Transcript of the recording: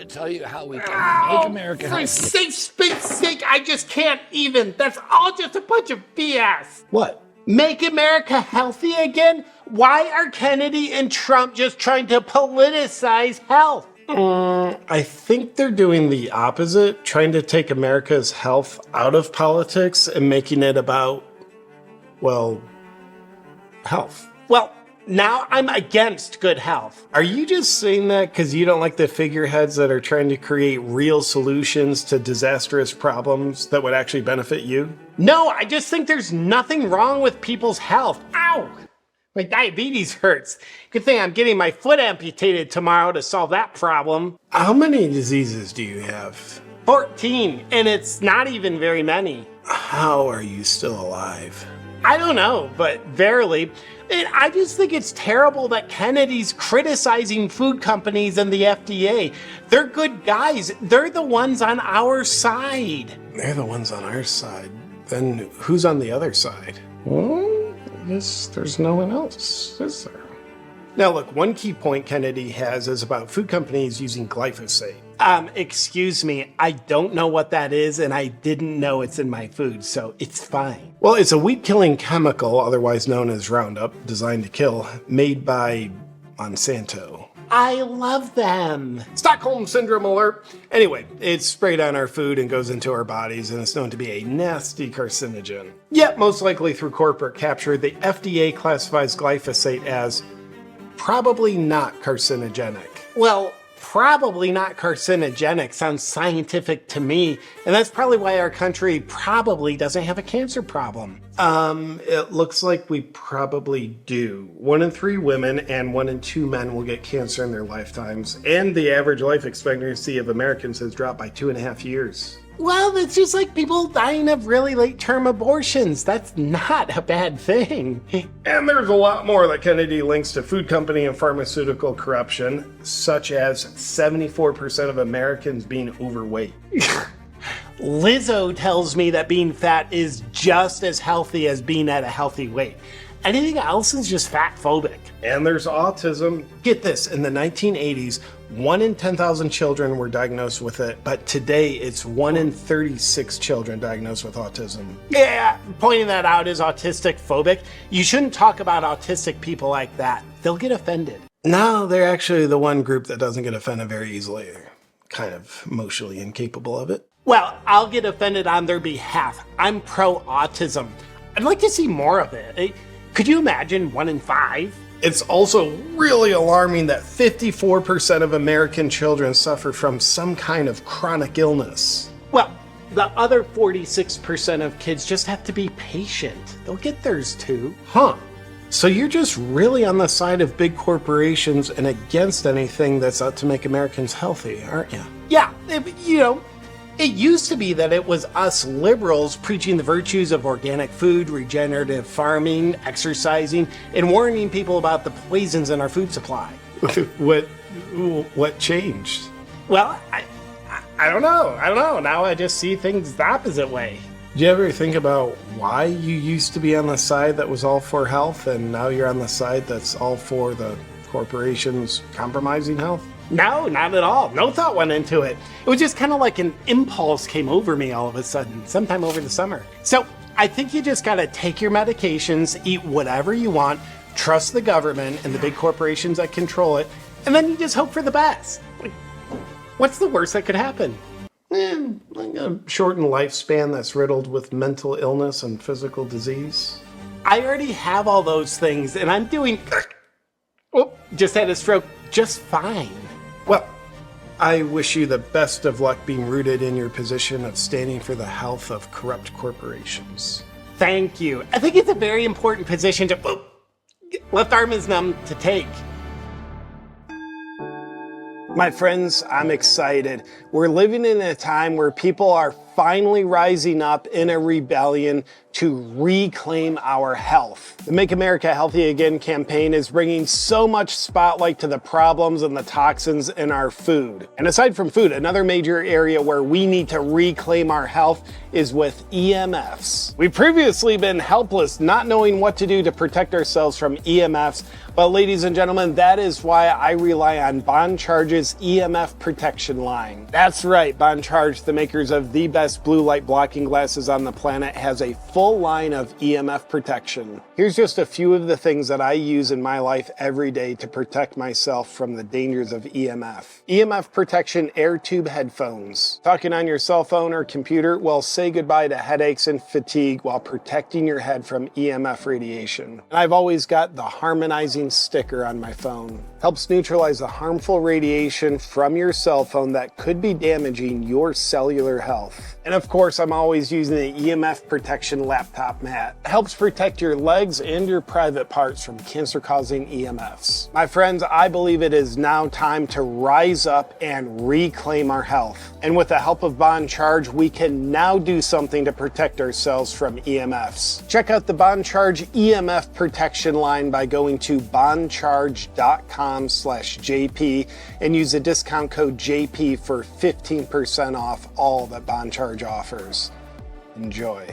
To tell you how we can make America For healthy. safe space sake, I just can't even. That's all just a bunch of BS. What? Make America healthy again? Why are Kennedy and Trump just trying to politicize health? I think they're doing the opposite, trying to take America's health out of politics and making it about, well, health. Well, now I'm against good health. Are you just saying that because you don't like the figureheads that are trying to create real solutions to disastrous problems that would actually benefit you? No, I just think there's nothing wrong with people's health. Ow! My diabetes hurts. Good thing I'm getting my foot amputated tomorrow to solve that problem. How many diseases do you have? 14, and it's not even very many. How are you still alive? I don't know, but verily. And I just think it's terrible that Kennedy's criticizing food companies and the FDA. They're good guys. They're the ones on our side. They're the ones on our side. Then who's on the other side? Well, I guess there's no one else, is there? Now look, one key point Kennedy has is about food companies using glyphosate. Excuse me, I don't know what that is, and I didn't know it's in my food, so it's fine. Well, it's a weed-killing chemical, otherwise known as Roundup, designed to kill, made by Monsanto. I love them. Stockholm Syndrome alert! Anyway, it's sprayed on our food and goes into our bodies, and it's known to be a nasty carcinogen. Yet, most likely through corporate capture, the FDA classifies glyphosate as probably not carcinogenic. Well, probably not carcinogenic sounds scientific to me, and that's probably why our country probably doesn't have a cancer problem. It looks like we probably do. 1 in 3 women and 1 in 2 men will get cancer in their lifetimes, and the average life expectancy of Americans has dropped by 2.5 years. Well, it's just like people dying of really late-term abortions. That's not a bad thing. And there's a lot more that Kennedy links to food company and pharmaceutical corruption, such as 74% of Americans being overweight. Lizzo tells me that being fat is just as healthy as being at a healthy weight. Anything else is just fat phobic. And there's autism. Get this, in the 1980s, 1 in 10,000 children were diagnosed with it, but today it's 1 in 36 children diagnosed with autism. Yeah, pointing that out is autistic phobic. You shouldn't talk about autistic people like that. They'll get offended. No, they're actually the one group that doesn't get offended very easily. They're kind of emotionally incapable of it. Well, I'll get offended on their behalf. I'm pro-autism. I'd like to see more of it. Could you imagine 1 in 5? It's also really alarming that 54% of American children suffer from some kind of chronic illness. Well, the other 46% of kids just have to be patient. They'll get theirs too. Huh. So you're just really on the side of big corporations and against anything that's out to make Americans healthy, aren't you? Yeah, it used to be that it was us liberals preaching the virtues of organic food, regenerative farming, exercising, and warning people about the poisons in our food supply. What changed? Well, I don't know. Now I just see things the opposite way. Do you ever think about why you used to be on the side that was all for health and now you're on the side that's all for the corporations compromising health? No, not at all. No thought went into it. It was just kind of like an impulse came over me all of a sudden, sometime over the summer. So I think you just gotta take your medications, eat whatever you want, trust the government and the big corporations that control it, and then you just hope for the best. Like, what's the worst that could happen? Like a shortened lifespan that's riddled with mental illness and physical disease. I already have all those things, and I'm doing... Oh, just had a stroke just fine. Well, I wish you the best of luck being rooted in your position of standing for the health of corrupt corporations. Thank you. I think it's a very important position to... Oh, left arm is numb to take. My friends, I'm excited. We're living in a time where people are finally rising up in a rebellion, to reclaim our health. The Make America Healthy Again campaign is bringing so much spotlight to the problems and the toxins in our food. And aside from food, another major area where we need to reclaim our health is with EMFs. We've previously been helpless, not knowing what to do to protect ourselves from EMFs, but ladies and gentlemen, that is why I rely on Boncharge's EMF protection line. That's right, Boncharge, the makers of the best blue light blocking glasses on the planet, has a full line of EMF protection. Here's just a few of the things that I use in my life every day to protect myself from the dangers of EMF. EMF protection air tube headphones. Talking on your cell phone or computer? Well, say goodbye to headaches and fatigue while protecting your head from EMF radiation. And I've always got the harmonizing sticker on my phone. Helps neutralize the harmful radiation from your cell phone that could be damaging your cellular health. And of course, I'm always using the EMF protection laptop mat. It helps protect your legs and your private parts from cancer-causing EMFs. My friends, I believe it is now time to rise up and reclaim our health. And with the help of Boncharge, we can now do something to protect ourselves from EMFs. Check out the Boncharge EMF protection line by going to boncharge.com/JP and use the discount code JP for 15% off all that Boncharge offers. Enjoy.